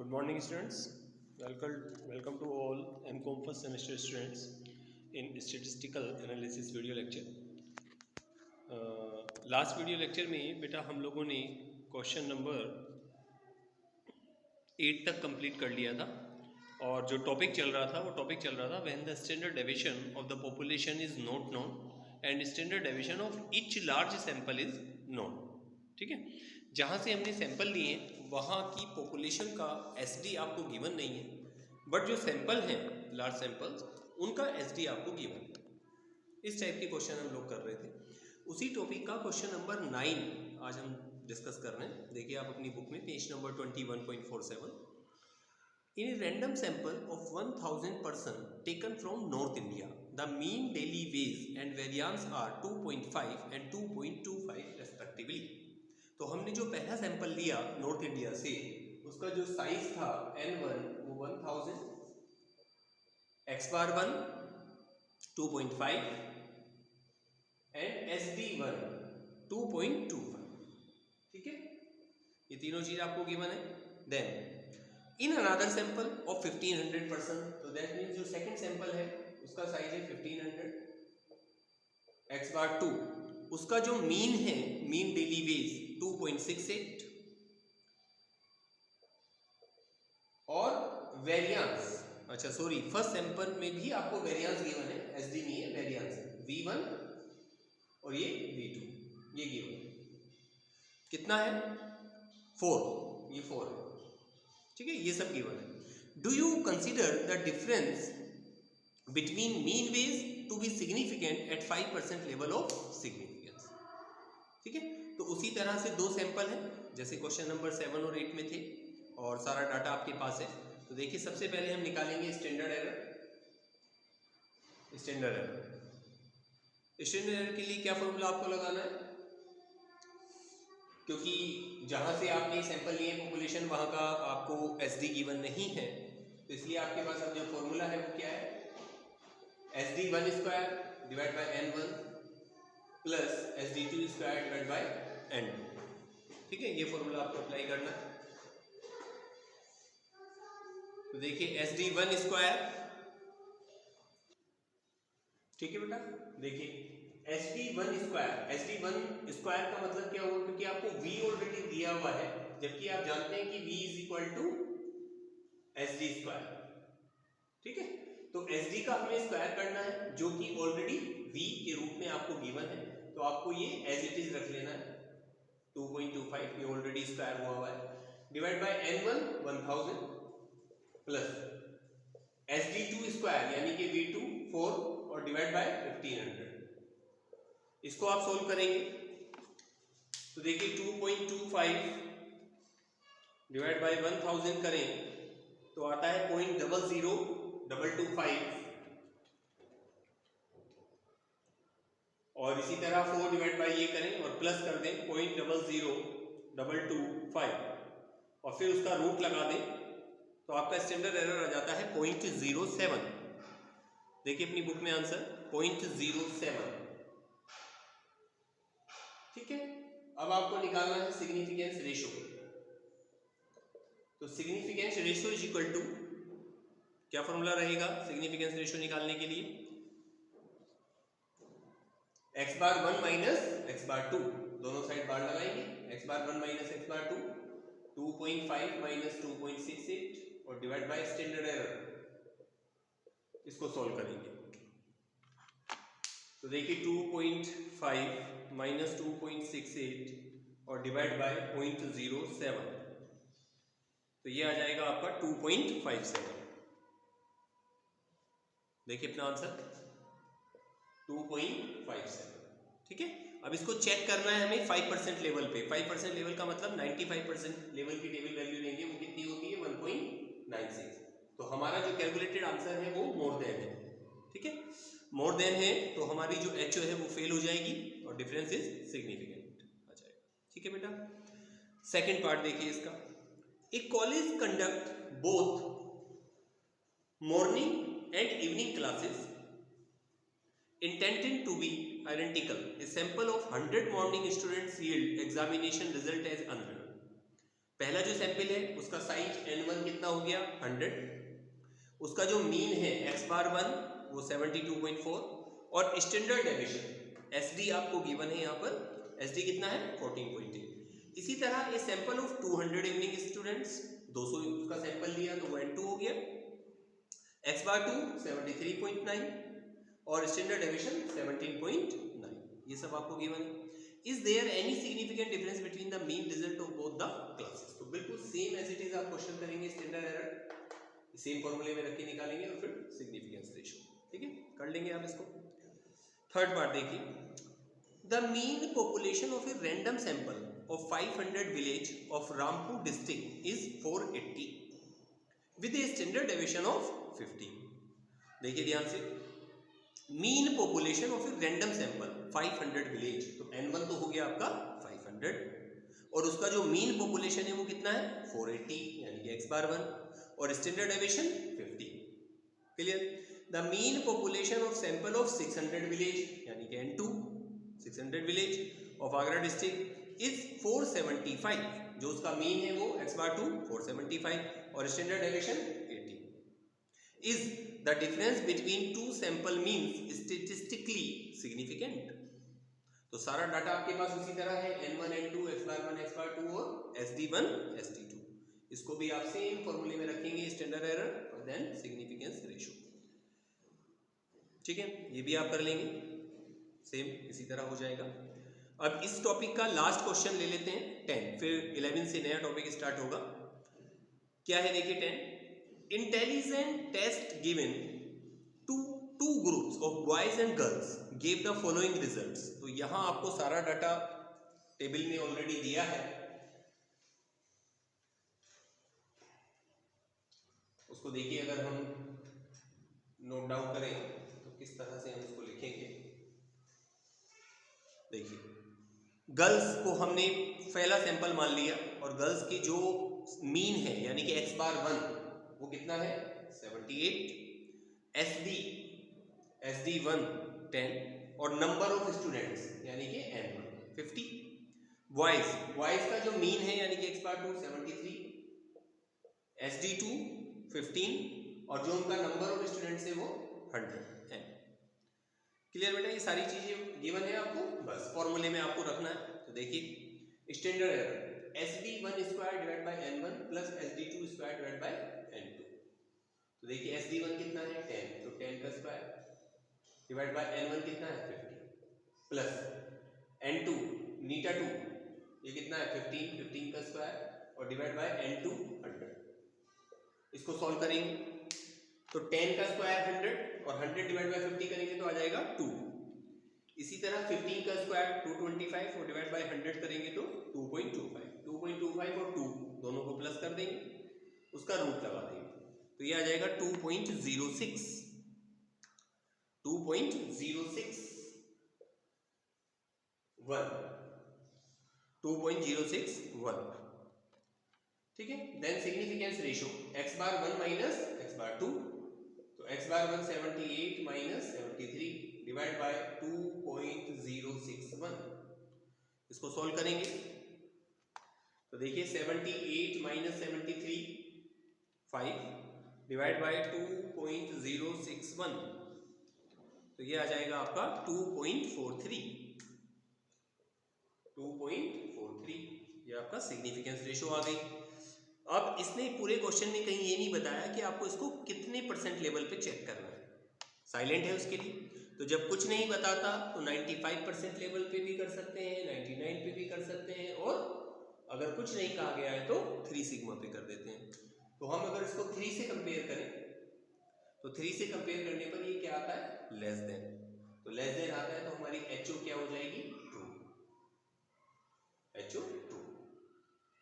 Good morning, students. Welcome to all MCOM first semester students in statistical analysis video lecture. Last video lecture में बेटा हम लोगों ने question number 8 तक complete कर लिया था और जो टॉपिक चल रहा था वो टॉपिक चल रहा था when the standard deviation of the population is not known and standard deviation of each large sample is known. ठीक है, जहाँ से हमने सैंपल लिए वहाँ की पॉपुलेशन का एसडी आपको गिवन नहीं है, बट जो सैंपल हैं लार्ज सैंपल्स उनका एसडी आपको गिवन है. इस टाइप के क्वेश्चन हम लोग कर रहे थे. उसी टॉपिक का क्वेश्चन नंबर 9 आज हम डिस्कस कर रहे हैं. देखिए आप अपनी बुक में page number 21.47. In a random sample of 1000 person taken from North India, the mean daily wage and variance are 2.5 and 2.25 respectively. तो हमने जो पहला सैंपल लिया नॉर्थ इंडिया से उसका जो साइज था N1 वो 1000, X⁴1 2.5 एंड SD1 2.25. ठीक है, ये तीनों चीज आपको गिवन है. Then in another sample of 1500 person, तो दैट मीन्स जो सेकंड सैंपल है उसका साइज है 1500, X⁴2 उसका जो मीन है मीन डेली वेज 2.68 और वेरिएंस, अच्छा सॉरी फर्स्ट सैंपल में भी आपको वेरिएंस गिवन है, एसडी नहीं है वेरिएंस है V1 और ये V2 ये गिवन कितना है 4, ये 4 है. ठीक है, ये सब गिवन है. Do you consider the difference between mean wages to be significant at 5% level of significance. ठीक है, तो उसी तरह से दो सैंपल हैं जैसे क्वेश्चन नंबर 7 और 8 में थे और सारा डाटा आपके पास है. तो देखिए सबसे पहले हम निकालेंगे स्टैंडर्ड एरर. स्टैंडर्ड एरर के लिए क्या फॉर्मूला आपको लगाना है, क्योंकि जहां से आपने सैंपल लिए पॉपुलेशन वहां का आपको एसडी गिवन नहीं है, तो इसलिए आपके पास अब जो फॉर्मूला है वो क्या है, SD1² divide by N1 plus SD2² divide by N2. ठीक है, ये फॉर्मूला आपको अप्लाई करना है. तो देखिए SD1², ठीक है बेटा, देखिए SD1² का मतलब क्या होगा, क्योंकि आपको V ऑलरेडी दिया हुआ है जबकि आप जानते हैं कि V = SD². ठीक है, तो SD का हमें स्क्वायर करना है जो कि ऑलरेडी V के रूप में आपको गिवन है, तो आपको ये एज इट इज रख लेना है 2.25, ये ऑलरेडी स्क्वायर हुआ है, divide by N1 1000 plus SD2² यानी कि V2 4 और डिवाइड बाय 1500. इसको आप सोल्व करेंगे तो देखिए 2.25 डिवाइड बाय 1000 करें तो आता है 0.00225 और इसी तरह 4 डिवाइड बाय ये करें और प्लस कर दें 0.00225 और फिर उसका रूट लगा दें तो आपका स्टैंडर्ड एरर आ जाता है 0.07. देखिए अपनी बुक में आंसर 0.07. ठीक है, अब आपको निकालना है सिग्निफिकेंस रेशियो. तो significance ratio is equal to क्या फॉर्मूला रहेगा सिग्निफिकेंस रेशियो निकालने के लिए, X⁴1 माइनस X⁴2, दोनों साइड बार लगाएंगे. X⁴1 माइनस X⁴2 2.5 माइनस 2.68 और डिवाइड बाय स्टैंडर्ड एरर. इसको सॉल्व करेंगे तो देखिए 2.5 माइनस 2.68 और डिवाइड बाय 0.07, तो ये आ जाएगा आपका 2.57. देखिए अपना आंसर 2.57. ठीक है, अब इसको चेक करना है हमें 5% लेवल पे. 5% लेवल का मतलब 95% लेवल की टेबल वैल्यू लेंगे, वो कितनी होती है 1.96. तो हमारा जो कैलकुलेटेड आंसर है वो मोर देन है. ठीक है, मोर देन है तो हमारी जो HO है वो फेल हो जाएगी और डिफरेंस इज सिग्निफिकेंट आ जाएगा. ठीक है बेटा, सेकंड पार्ट देखिए इसका. A college conduct both morning and evening classes intended to be identical. A sample of 100 morning students yield examination result as unknown. पहला जो सैंपल है उसका साइज n1 कितना हो गया 100, उसका जो मीन है x बार 1 वो 72.4 और स्टैंडर्ड डेविएशन SD आपको गिवन है यहाँ पर, SD कितना है 14.8। इसी तरह ये सैंपल ऑफ 200 इवनिंग स्टूडेंट्स, 200 उसका सैंपल लिया तो वो n2 हो गया, x बार 2 73.9 और स्टैंडर्ड डेविएशन 17.9, ये सब आपको गिवन है। Is there any significant difference between the mean result of both the classes, तो बिल्कुल सेम एज इट इज आप क्वेश्चन करेंगे, स्टैंडर्ड एरर सेम फॉर्मूले में रख के निकालेंगे और फिर सिग्निफिकेंस रेशियो, ठीक है, कर लेंगे आप इसको। थर्ड पार्ट देखिए, the mean population of a random sample of 500 village of Rampur district is 480 with a standard deviation of 50। देखिए ध्यान से, mean population of a random sample 500 village, तो n1 तो हो गया आपका 500 और उसका जो मीन पॉपुलेशन है वो कितना है 480 यानी कि x बार 1 और standard deviation 50। Clear? The mean population of sample of 600 village यानी कि n2 600 village of Agra district is 475, जो उसका मीन है वो x बार 2 475 और standard deviation 80। Is the difference between two sample means statistically significant, तो सारा डाटा आपके पास उसी तरह है, n1 n2 x बार 1 x बार 2 और sd1 sd2, इसको भी आप सेम फॉर्मूले में रखेंगे, स्टैंडर्ड एरर और देन सिग्निफिकेंस रेशियो, ठीक है, ये भी आप कर लेंगे, सेम इसी तरह हो जाएगा। अब इस टॉपिक का लास्ट क्वेश्चन ले लेते हैं 10, फिर 11 से नया टॉपिक स्टार्ट होगा। क्या है देखिए 10, intelligent test given to two groups of boys and girls give the following results, तो यहां आपको सारा डाटा टेबल में ऑलरेडी दिया है, उसको देखिए, अगर हम नोट डाउन करें तो किस तरह से हम इसको लिखेंगे। देखिए, गर्ल्स को हमने पहला सैंपल मान लिया और गर्ल्स की जो मीन है यानी कि x बार 1 वो कितना है 78, SD1 10 और नंबर ऑफ स्टूडेंट्स यानी कि n1 50। बॉयज का जो मीन है यानी कि x बार 2 73, SD2 15 और जो उनका नंबर ऑफ स्टूडेंट्स है वो 100 है। क्लियर बेटा, ये सारी चीजें गिवन है आपको, बस फॉर्मूले में आपको रखना है। तो देखिए standard error SD1 square divide by n1 plus SD2 square divide by n2, तो देखिए SD1 कितना है 10, तो 10 का स्क्वायर डिवाइड बाय n1 कितना है 50 प्लस n2 नीटा 2 ये कितना है 15, 15 का स्क्वायर और डिवाइड बाय n2 100, इसको सॉल्व करेंगे तो 10 का स्क्वायर 100 और 100 डिवाइड बाय 50 करेंगे तो आ जाएगा 2। इसी तरह 15 का स्क्वायर 225 और डिवाइड बाय 100 करेंगे तो 2.25, 2.25 और 2 दोनों को प्लस कर देंगे, उसका रूट लगा देंगे तो ये आ जाएगा 2.06, 2.06 1, 2.061, ठीक है। देन सिग्निफिकेंस रेशियो x बार 1 माइनस x बार 2, तो x bar 1 78 minus 73 divide by 2.061, इसको सॉल्व करेंगे तो देखिए 78 माइनस 73 5 डिवाइड बाय 2.061, तो ये आ जाएगा आपका 2.43, ये आपका सिग्निफिकेंस रेशियो आ गई। अब इसने पूरे क्वेश्चन में कहीं ये नहीं बताया कि आपको इसको कितने परसेंट लेवल पे चेक करना है, साइलेंट है उसके लिए, तो जब कुछ नहीं बताता तो 95% लेवल पे भी कर सकते हैं, 99 पे भी कर सकते हैं और अगर कुछ नहीं कहा गया है तो 3 सिग्मा पे कर देते हैं। तो हम अगर इसको 3 से कंपेयर करें तो 3 से कंपेयर करने पर ये क्या आता है लेस देन, तो लेस देन आता है तो हमारी HO क्या हो जाएगी ट्रू, HO ट्रू।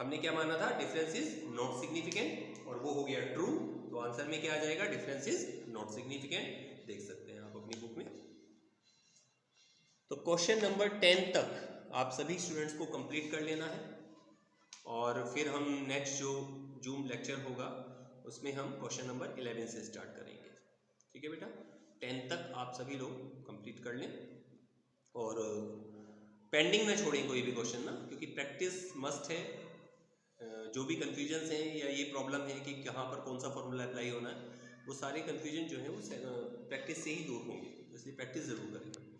हमने क्या माना था डिफरेंस इज नॉट सिग्निफिकेंट और वो हो गया ट्रू, तो आंसर में क्या आ जाएगा डिफरेंस इज नॉट सिग्निफिकेंट, देख सकते हैं आप अपनी बुक में। तो क्वेश्चन नंबर 10 तक आप सभी स्टूडेंट्स को कंप्लीट कर लेना है और फिर हम नेक्स्ट जो जूम लेक्चर होगा उसमें हम क्वेश्चन नंबर 11 से स्टार्ट करेंगे, ठीक है बेटा। 10 तक आप सभी लोग कंप्लीट कर लें और पेंडिंग न छोड़ें कोई भी क्वेश्चन ना, क्योंकि प्रैक्टिस मस्ट है जो भी कन्फ्यूजन्स हैं या ये प्रॉब्लम है कि कहाँ पर कौन सा फॉर्मूला अप्लाई होना है, वो सारे कन्फ्यूजन जो है वो प्रैक्टिस से ही दूर होंगे, तो इसलिए प्रैक्टिस ज़रूर करें।